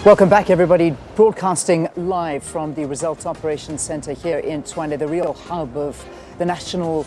Welcome back, everybody. Broadcasting live from the Results Operations Centre here in Tshwane, the real hub of the national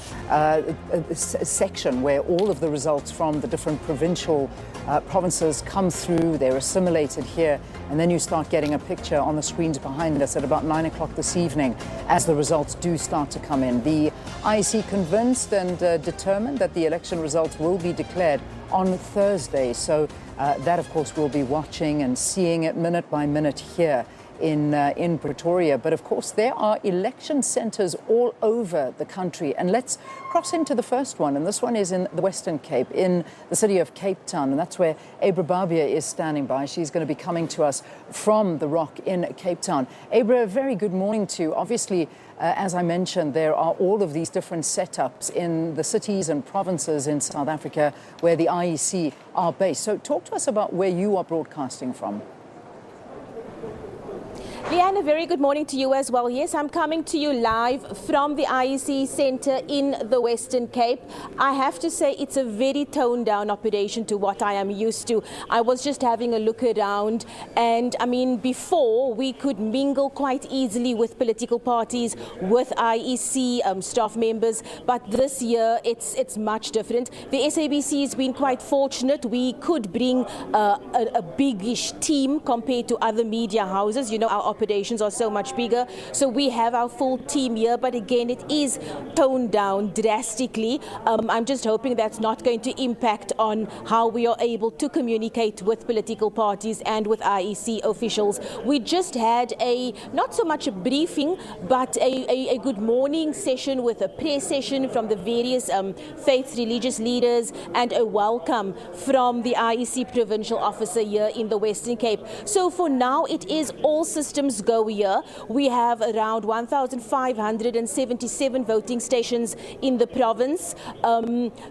section where all of the results from the different provinces come through. They're assimilated here, and then you start getting a picture on the screens behind us at about 9 o'clock this evening as the results do start to come in. The IEC convinced and determined that the election results will be declared on Thursday. So that, of course, we'll be watching and seeing it minute by minute here in Pretoria. But of course, there are election centres all over the country. And let's cross into the first one. And this one is in the Western Cape, in the city of Cape Town. And that's where Abbra Barbier is standing by. She's going to be coming to us from the Rock in Cape Town. Abbra, a very good morning to you. Obviously, as I mentioned, there are all of these different setups in the cities and provinces in South Africa where the IEC are based. So talk to us about where you are broadcasting from. Leanne, a very good morning to you as well. Yes, I'm coming to you live from the IEC Centre in the Western Cape. I have to say it's a very toned down operation to what I am used to. I was just having a look around, and I mean, before we could mingle quite easily with political parties, with IEC staff members, but this year it's much different. The SABC has been quite fortunate. We could bring a biggish team compared to other media houses. You know, our operations are so much bigger, so we have our full team here, but again it is toned down drastically. I'm just hoping that's not going to impact on how we are able to communicate with political parties and with IEC officials. We just had not so much a briefing, but a good morning session with a prayer session from the various faith religious leaders and a welcome from the IEC provincial officer here in the Western Cape. So for now it is all systems go here. We have around 1,577 voting stations in the province.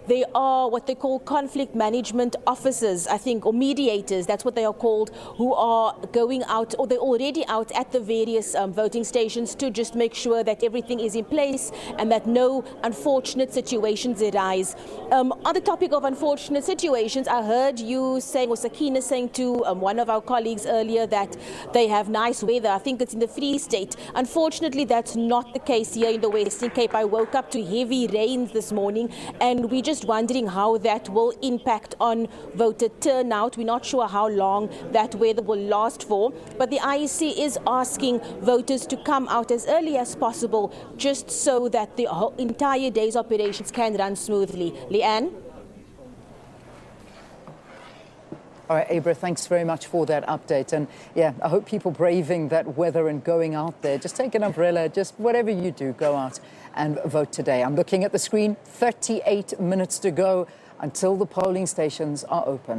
They are what they call conflict management officers, I think, or mediators, that's what they are called, who are going out, or they're already out at the various voting stations to just make sure that everything is in place and that no unfortunate situations arise. On the topic of unfortunate situations, I heard you saying, or Sakina saying to one of our colleagues earlier, that they have nice weather. I think it's in the Free State. Unfortunately, that's not the case here in the Western Cape. I woke up to heavy rains this morning, and we're just wondering how that will impact on voter turnout. We're not sure how long that weather will last for, but the IEC is asking voters to come out as early as possible, just so that the whole entire day's operations can run smoothly. Leanne? All right, Abbra, thanks very much for that update. And yeah, I hope people braving that weather and going out there, just take an umbrella, just whatever you do, go out and vote today. I'm looking at the screen, 38 minutes to go until the polling stations are open.